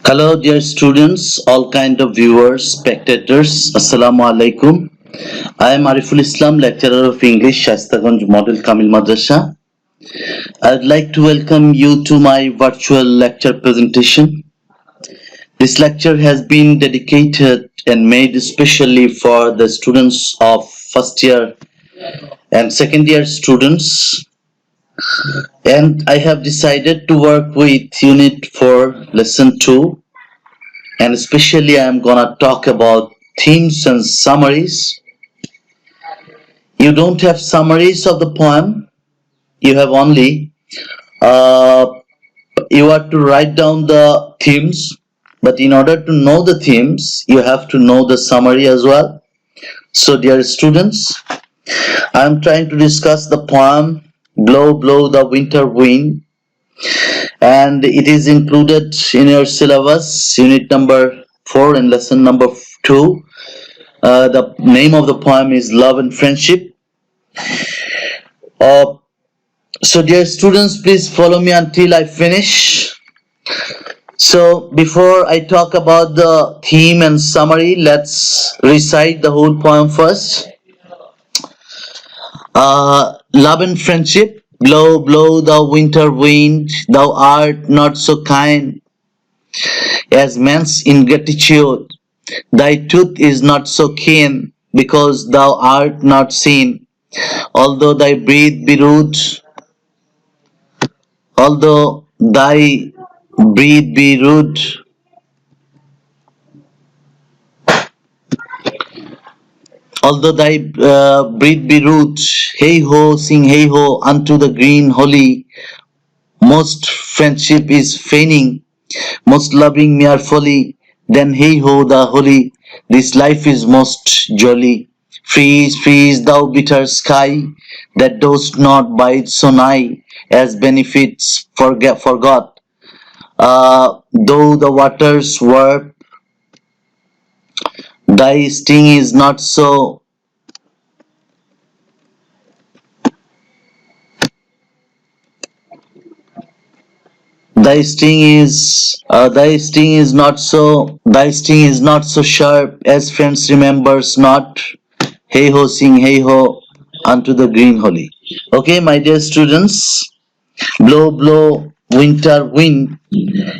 Hello, dear students, all kind of viewers, spectators. Assalamu alaikum. I am Ariful Islam, lecturer of English, Shastaganj Model Kamil Madrasa. I'd like to welcome you to my virtual lecture presentation. This lecture has been dedicated and made especially for the students of first year and second year students. And I have decided to work with Unit 4, Lesson 2. And especially I'm gonna talk about themes and summaries. You don't have summaries of the poem. You have only uh, you have to write down the themes. But in order to know the themes, you have to know the summary as well. So, dear students, I'm trying to discuss the poem "Blow, Blow the Winter Wind," and it is included in your syllabus, unit number 4 and lesson number 2. The name of the poem is Love and Friendship. Uh, so, dear students, please follow me until I finish. So, before I talk about the theme and summary, let's recite the whole poem first. Love and friendship, blow, blow the winter wind, thou art not so kind as man's ingratitude. Thy tooth is not so keen because thou art not seen. Although thy breath be rude, although thy breath be rude, although thy breath be rude, hey ho, sing hey ho unto the green holy. Most friendship is feigning, most loving mere folly. Then hey ho, the holy, this life is most jolly. Freeze, freeze, thou bitter sky, that dost not bide so nigh, as benefits forgot. Though the waters warp, thy sting is not so. Thy sting is not so sharp as friends remembers not. Hey ho, sing hey ho unto the green holy. Okay, my dear students, Blow Blow Winter Wind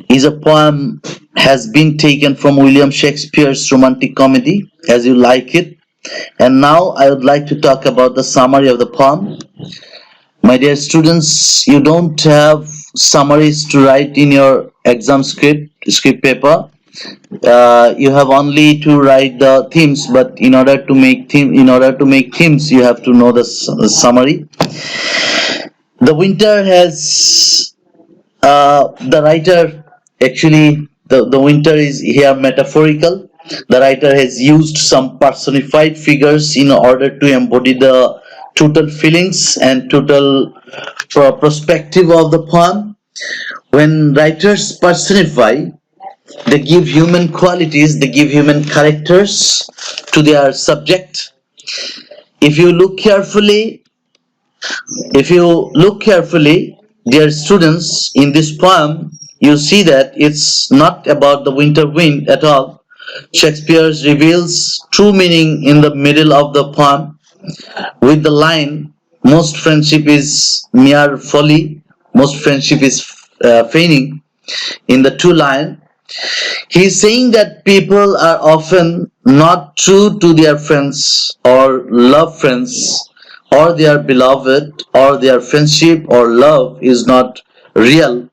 is a poem has been taken from William Shakespeare's romantic comedy, as you like it. And now I would like to talk about the summary of the poem. My dear students, you don't have summaries to write in your exam script paper. You have only to write the themes, but in order to make themes, you have to know the summary. The winter has the writer actually the winter is here metaphorical. The writer has used some personified figures in order to embody the total feelings and total perspective of the poem. When writers personify, they give human qualities, they give human characters to their subject. If you look carefully, if you look carefully, dear students, in this poem, you see that it's not about the winter wind at all. Shakespeare reveals true meaning in the middle of the poem with the line, most friendship is mere folly, most friendship is feigning. In the two line, he's saying that people are often not true to their friends or love friends or their beloved, or their friendship or love is not real,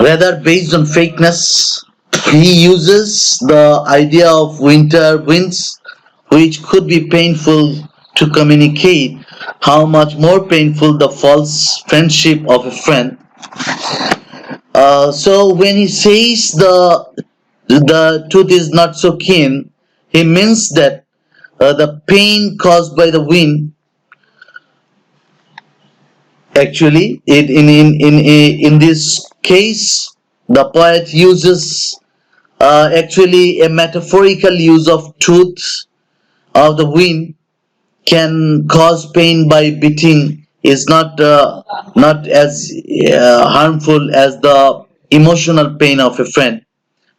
rather based on fakeness. He uses the idea of winter winds, which could be painful, to communicate how much more painful the false friendship of a friend. So when he says the tooth is not so keen, he means that the pain caused by the wind. Actually, in this case, the poet uses actually a metaphorical use of tooth of the wind can cause pain by beating is not as harmful as the emotional pain of a friend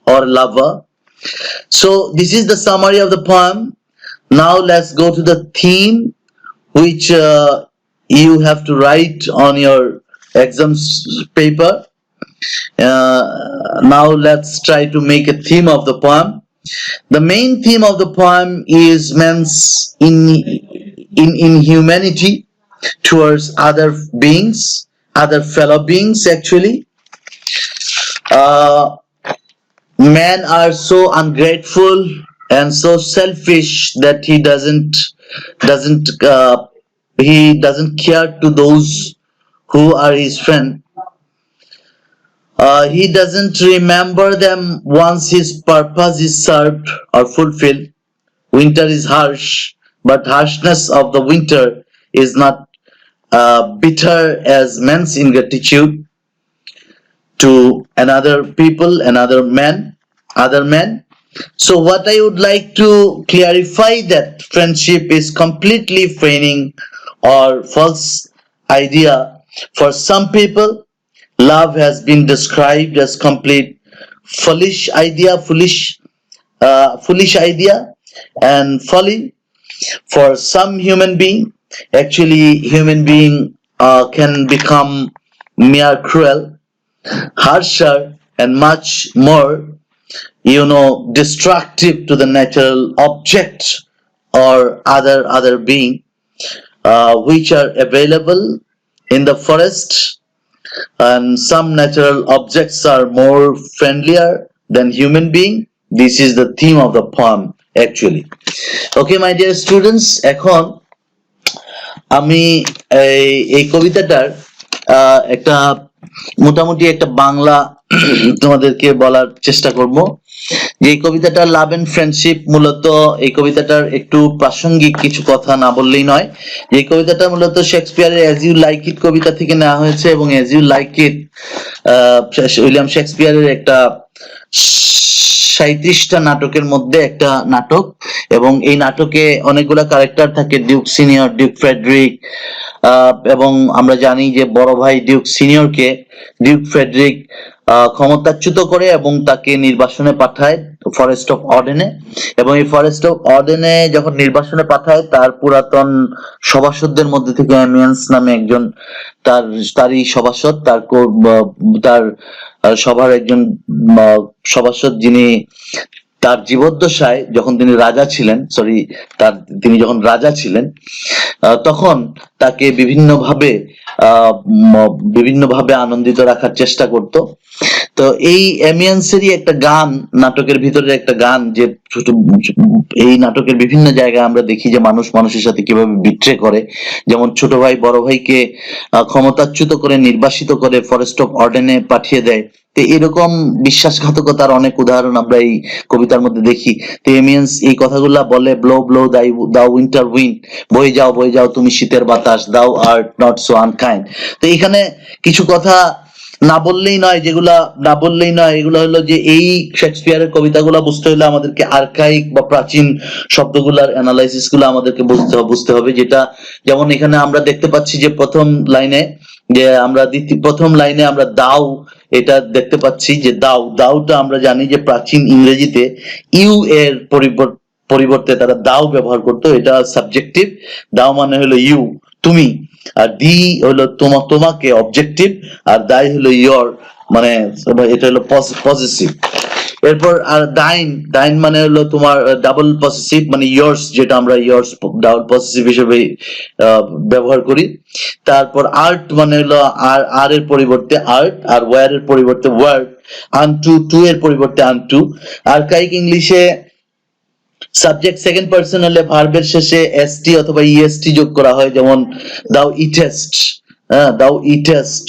or lover. So this is the summary of the poem. Now let's go to the theme, which you have to write on your exams paper. Now let's try to make a theme of the poem. The main theme of the poem is man's inhumanity towards other beings, other fellow beings. Actually, uh, men are so ungrateful and so selfish that he doesn't care to those who are his friend. He doesn't remember them once his purpose is served or fulfilled. Winter is harsh, but harshness of the winter is not bitter as man's ingratitude to another people, another man, other men. So what I would like to clarify that friendship is completely feigning or false idea. For some people, love has been described as complete foolish idea and folly. For some human being, actually human being can become mere cruel, harsher, and much more destructive to the natural object or other being which are available in the forest. And some natural objects are more friendlier than human being. This is the theme of the poem actually. Okay, my dear students, এখন আমি এই কবিতাটার একটা মোটামুটি একটা বাংলা তোমাদেরকে বলার চেষ্টা করব। যে এই কবিতাটা লাভ এন্ড ফ্রেন্ডশিপ, মূলত এই কবিতাটার একটু প্রাসঙ্গিক কিছু কথা না বললেই নয়। এই কবিতাটা মূলত শেক্সপিয়ারের অ্যাজ ইউ লাইক ইট কবিতা থেকে নেওয়া হয়েছে, এবং as you like it William শেক্সপিয়ারের একটা 37টা নাটকের মধ্যে একটা নাটক, এবং এই নাটকে অনেকগুলা ক্যারেক্টার থাকে, ডিউক সিনিয়র, ডিউক ফ্রেডরিক, এবং আমরা জানি যে বড় ভাই ডিউক সিনিয়রকে ডিউক ফ্রেডরিক ক্ষমতাচ্যুত করে এবং তাকে নির্বাসনে পাঠায় ফরেস্ট অফ অডেনে। এবং এই ফরেস্ট অফ অডেনে যখন নির্বাসনে পাঠায়, তার পুরাতন সভাসদদের মধ্যে থেকে অ্যামিয়ান্স নামে একজন তারই সভাসদ, তার সভার একজন সভাসদ, যিনি তার জীবদ্দশায় যখন তিনি রাজা ছিলেন, তিনি যখন রাজা ছিলেন তখন তাকে বিভিন্নভাবে আনন্দিত রাখার চেষ্টা করত। তো এই অ্যামিয়ান্সেরই একটা গান, নাটকের ভিতরে একটা গান, যে এই নাটকের বিভিন্ন জায়গায় আমরা দেখি যে মানুষ মানুষের সাথে কিভাবে বিট্রে করে, যেমন ছোট ভাই বড় ভাইকে ক্ষমতাচ্যুত করে নির্বাসিত করে ফরেস্ট অফ অর্ডেনে পাঠিয়ে দেয়। তো এরকম বিশ্বাসঘাতকতার অনেক উদাহরণ আমরা এই কবিতার মধ্যে দেখি। তো এমিয়ান্স এই কথাগুলা বলে, ব্লো ব্লো দাও উইন্টার উইন্ড, বয়ে যাও তুমি শীতের বাতাস, দাও আর্ট নট সো আনকাইন্ড। তো এখানে কিছু কথা না বললেই নয়, এগুলো হলো যে এই শেক্সপিয়ারের কবিতাগুলো বুঝতে হলে আমাদেরকে আর্কাইক বা প্রাচীন শব্দগুলার অ্যানালাইসিস গুলো আমাদেরকে বুঝতে হবে। যেটা যেমন এখানে আমরা দেখতে পাচ্ছি যে প্রথম লাইনে আমরা দাও, এটা দেখতে পাচ্ছি যে দাওটা আমরা জানি যে প্রাচীন ইংরেজিতে ইউ এর পরিবর্তে তারা দাও ব্যবহার করতো। এটা সাবজেক্টিভ, দাও মানে হলো ইউ, তুমি, আর দি হলো তোমাকে অবজেক্টিভ, আর দাই হলো ইয়র, মানে এটা হলো পজিটিভ। এরপর আর ডাইন মানে হলো তোমার ডাবল পজিটিভ, মানে ইয়ার্স, যেটা আমরা ইয়ার্স ডাবল পজিটিভ হিসেবে ব্যবহার করি। তারপর আর্ট মানে হলো আর এর পরিবর্তে আর্ট, আর ওয়্যার এর পরিবর্তে ওয়ার্ড, আনটু টু এর পরিবর্তে আনটু। আর্কাইক ইংলিশে সাবজেক্ট সেকেন্ড পারসন হলে ভার্বের শেষে এসটি অথবা ইএসটি যোগ করা হয়, যেমন দাও ইটেস্ট, দাও ইটেস্ট,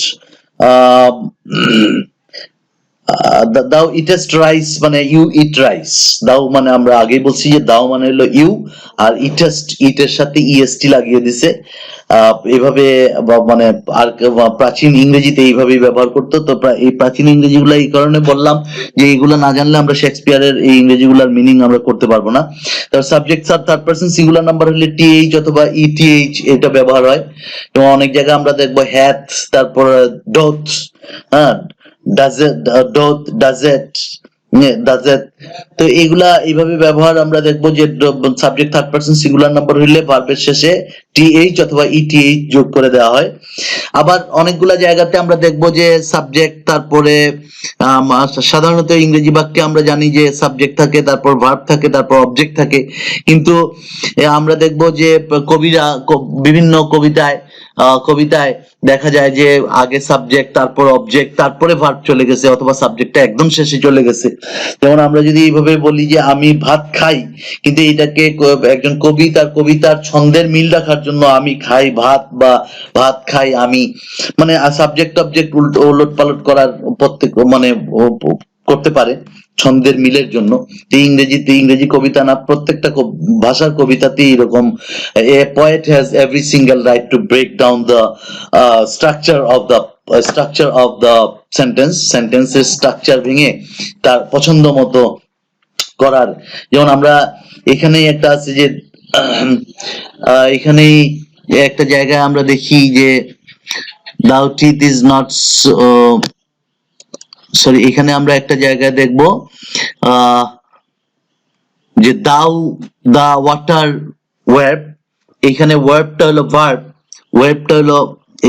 দাও ইটেস্ট রাইস মানে ইউ ইট রাইস। দাও মানে আমরা আগেই বলছি যে দাও মানে হলো ইউ, আর ইটেস্ট, ইটের সাথে ইএসটি লাগিয়ে দিছে, এভাবে মানে আর প্রাচীন ইংরেজিতে এইভাবেই ব্যবহার করতো। তো এই প্রাচীন ইংরেজিগুলো এই কারণে বললাম যে এইগুলো না জানলে আমরা শেক্সপিয়ারের এই ইংরেজিগুলোর মিনিং আমরা করতে পারবো না। তার সাবজেক্ট আর থার্ড পারসন সিঙ্গুলার নাম্বার হলে টিএইচ অথবা ইটিএইচ এটা ব্যবহার হয়। এবং অনেক জায়গায় আমরা দেখবো হ্যাথ, তারপর ডোথ, হ্যাঁ, ডাজেট, ডোথ, ডাজেট, ডাজেট। তো এগুলা এইভাবে ব্যবহার আমরা দেখবো যে subject third person singular number হইলে ভার্বের শেষে টিএইচ অথবা ইটিএইচ যোগ করে দেওয়া হয়। আবার অনেকগুলা জায়গাতে আমরা দেখবো যে সাবজেক্ট তারপরে সাধারণত ইংরেজি বাক্যে আমরা জানি যে সাবজেক্ট থাকে, তারপর ভার্ব থাকে, তারপর অবজেক্ট থাকে। কিন্তু আমরা দেখবো যে কবিরা বিভিন্ন কবিতায় দেখা যায় যে আগে সাবজেক্ট, তারপর অবজেক্ট, তারপরে ভার্ব চলে গেছে, অথবা সাবজেক্টটা একদম শেষে চলে গেছে। যেমন আমরা যদি এইভাবে বলি যে আমি ভাত খাই, কিন্তু এটাকে একজন কবি তার কবিতার ছন্দের মিল রাখার জন্য আমি খাই ভাত বা ভাত খাই আমি, মানে সাবজেক্ট অবজেক্ট ওলট পালট করার প্রত্যেক মানে করতে পারে ছন্দের মিলের জন্য। ইংরেজিতে ইংরেজি কবিতা না, প্রত্যেকটা ভাষার কবিতাতেই এরকম a poet has every single right to break down the structure of the সেন্টেন্সের স্ট্রাকচার ভেঙে তার পছন্দ মতো করার। যেমন আমরা এখানেই একটা আছে যে এখানেই একটা জায়গায় আমরা দেখি যে দাও টিথ ইজ নট সরি, এখানে আমরা একটা জায়গায় দেখবো যে দাও দা ওয়াটার ওয়েব, এখানে ওয়েবটা হলো ভার্ব, ওয়েবটা হলো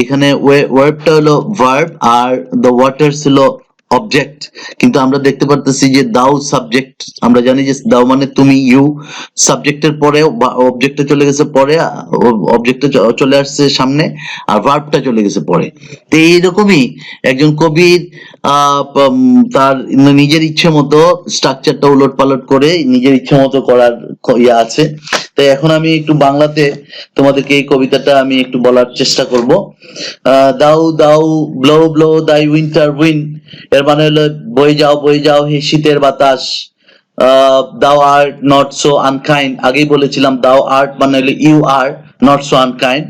এখানে ওয়েবটা হলো ভার্ব আর দ্য ওয়াটারস হলো অবজেক্ট। কিন্তু আমরা দেখতে পারতেছি যে দাও সাবজেক্ট, আমরা জানি যে দাও মানে তুমি, ইউ সাবজেক্টের পরে, অবজেক্টটা চলে গেছে পরে, অবজেক্টটা চলে আসছে সামনে, আর ভার্বটা চলে গেছে পরে। তো এইরকমই একজন কবির তার নিজের ইচ্ছে মতো স্ট্রাকচারটা উলট পালট করে নিজের ইচ্ছে মতো করার ইয়ে আছে। তাই এখন আমি একটু বাংলাতে তোমাদেরকে এই কবিতাটা আমি একটু বলার চেষ্টা করব। দাও দাও ব্লো ব্লো দাই উইন্টার উইন, এর মানে হলো বয়ে যাও হে শীতের বাতাস। দাও আর নট সো আনকাইন্ড, আগেই বলেছিলাম দাও আর্ট মানে হলো you are not so unkind.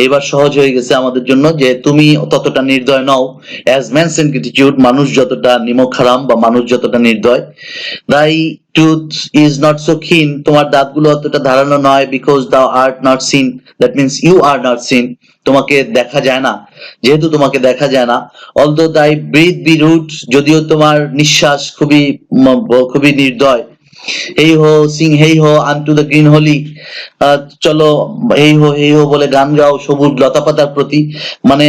এবার সহজ হয়ে গেছে আমাদের জন্য যে তুমি ততটা নির্দয় নও। অ্যাজ ম্যানস ইনগ্রেটিটিউড, মানুষ যতটা নিমক হারাম বা মানুষ যতটা নির্দয়। দাই টুথ ইজ নট সো ক্ষীণ, তোমার দাঁতগুলো অতটা ধারালো নয়। Because thou art not seen, that means you are not seen, তোমাকে দেখা যায় না, যেহেতু তোমাকে দেখা যায় না। অলদো দাই ব্রিথ বি রুট, যদিও তোমার নিঃশ্বাস খুবই নির্দয়। হেই হো সিং হেই হো আনটু দ্য গ্রিন হোলি, চলো হেই হো বলে গান গাও সবুজ লতাপাতার প্রতি। মানে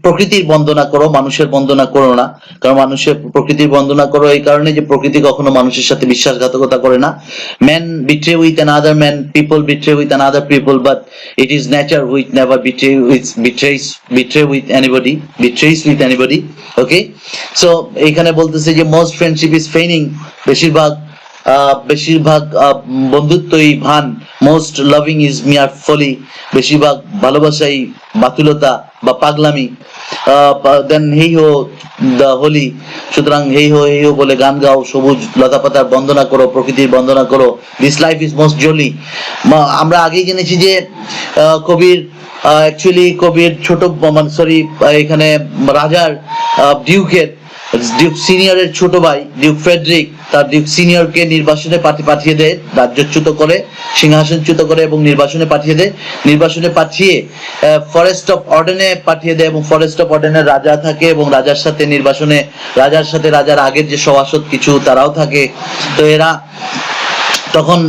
প্রকৃতির বন্দনা করো, মানুষের বন্দনা করো না। কারণ মানুষের প্রকৃতির বন্দনা করো এই কারণে যে প্রকৃতি কখনো মানুষের সাথে বিশ্বাসঘাতকতা করে না। Man betray with another man, people betray with another people, but it is nature which never betray with anybody, betrays with anybody. Okay, so এখানে বলতেছে যে মোস্ট ফ্রেন্ডশিপ ইজ ফেইনিং, বেশিরভাগ বন্ধুত্বই ভান। মোস্ট লাভিং ইজ মিয়ার ফলি, বেশিরভাগ ভালোবাসাই বাতুলতা বা পাগলামি। দেন হেই হো দ্য হোলি, সুতরাং হেই হো বলে গান গাও, সবুজ লতাপাতার বন্দনা করো, প্রকৃতির বন্দনা করো। This life is most jolly, আমরা আগেই জেনেছি যে কবির অ্যাকচুয়ালি কবির ছোট মানে সরি এখানে রাজার ডিউকের ডিউক সিনিয়রের ছোট ভাই ডিউক ফ্রেডরিক তার ডিউক সিনিয়রকে নির্বাসনে পাঠিয়ে দেয়, রাজ্যচ্যুত করে, সিংহাসনচ্যুত করে এবং নির্বাসনে পাঠিয়ে দেয়। নির্বাসনে পাঠিয়ে ফরেস্ট অফ অর্ডেনে পাঠিয়ে দেয় এবং ফরেস্ট অফ অর্ডেনের রাজা থাকে এবং রাজার সাথে নির্বাসনে রাজার সাথে রাজার আগের যে সভাসদ কিছু তারাও থাকে। তো এরা তখন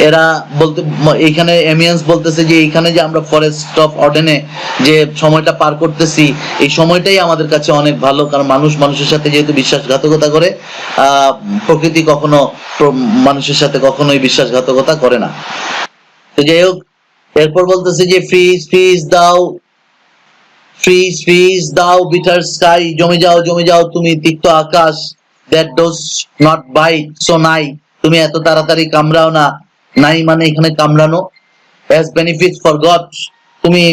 এরা বলতে এইখানে এমিয়ান্স বলতেছে যে এইখানে যে আমরা ফরেস্ট অফ অর্ডেনে যে সময়টা পার করতেছি এই সময়টাই আমাদের কাছে অনেক ভালো, কারণ মানুষ মানুষের সাথে যেহেতু বিশ্বাসঘাতকতা করে, প্রকৃতি কখনো মানুষের সাথে কখনোই বিশ্বাসঘাতকতা করে না। তো যাই হোক, এরপর বলতেছে যে ফ্রিজ দাও বিটার স্কাই, জমে যাও তুমি তিক্ত আকাশ। That dost not bite so nigh, তুমি এত তাড়াতাড়ি কামড়াও না, নাই মানে এখানে কামড়ানো। অ্যাজ বেনিফিট ফর গড, তুমি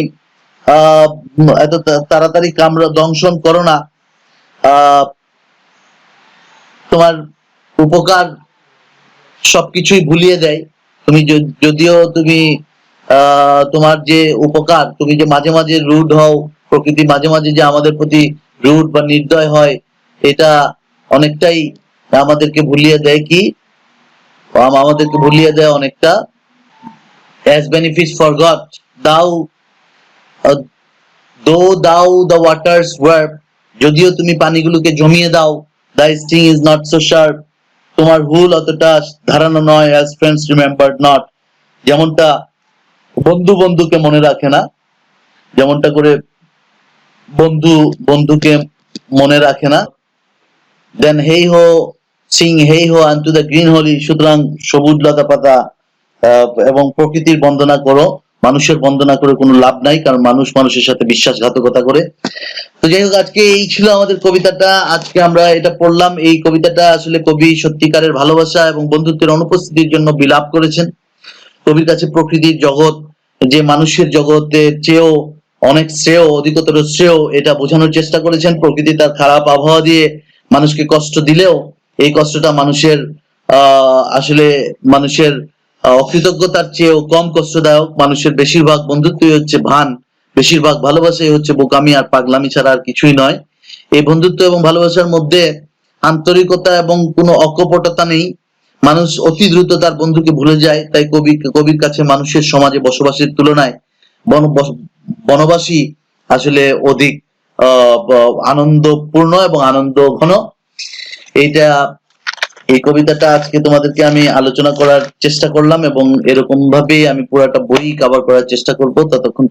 এত তাড়াতাড়ি দংশন করো না, তোমার উপকার সবকিছুই ভুলিয়ে দেয়। তুমি যদিও তুমি তোমার যে উপকার, তুমি যে মাঝে মাঝে রুড হও, প্রকৃতি মাঝে মাঝে যে আমাদের প্রতি রুড বা নির্দয় হয়, এটা অনেকটাই আমাদেরকে ভুলিয়ে দেয় কি, আমাদেরকে ভুলিয়ে দেয় অনেকটা as benefits forgot thou though thou the waters were, যদিও তুমি পানিগুলোকে জমিয়ে দাও, thy sting is not so sharp, তোমার হুল অতটা ধারালো নয়, as friends remembered not, যেমনটা বন্ধু বন্ধুকে মনে রাখে না, যেমনটা করে বন্ধু বন্ধুকে মনে রাখে না। দেন হেই হো সিং হেই হো আনটু দ্য গ্রিন হোলি, সুতরাং সবুজ লতা পাতা এবং প্রকৃতির বন্দনা করো, মানুষের বন্দনা করে কোনো লাভ নাই, কারণ মানুষ মানুষের সাথে বিশ্বাসঘাতকতা করে। তো যাই হোক, আজকে এই ছিল আমাদের কবিতাটা, আজকে আমরা এটা পড়লাম। এই কবিতাটা আসলে কবি সত্যিকারের ভালোবাসা এবং বন্ধুত্বের অনুপস্থিতির জন্য বিলাপ করেছেন। কবির কাছে প্রকৃতির জগৎ যে মানুষের জগতের চেয়েও অনেক শ্রেয়, অধিকতর শ্রেয়, এটা বোঝানোর চেষ্টা করেছেন। প্রকৃতি তার খারাপ আবহাওয়া দিয়ে মানুষকে কষ্ট দিলেও এই কষ্টটা মানুষের আসলে মানুষের অকৃতজ্ঞতার চেয়েও কম কষ্টদায়ক। মানুষের বেশিরভাগ বন্ধুত্বই হচ্ছে ভান, বেশিরভাগ ভালোবাসাই হচ্ছে বোকামি আর পাগলামি ছাড়া আর কিছুই নয়। এই বন্ধুত্ব এবং ভালোবাসার মধ্যে আন্তরিকতা এবং কোনো অকপটতা নেই। মানুষ অতি দ্রুত তার বন্ধুকে ভুলে যায়, তাই কবির কাছে মানুষের সমাজে বসবাসের তুলনায় বনবাসী আসলে অধিক আনন্দপূর্ণ এবং আনন্দ ঘন। এইটা এই কবিতাটা আজকে তোমাদেরকে আমি আলোচনা করার চেষ্টা করলাম এবং এরকম ভাবেই আমি পুরাটা বই কভার করার চেষ্টা করব। ততক্ষণ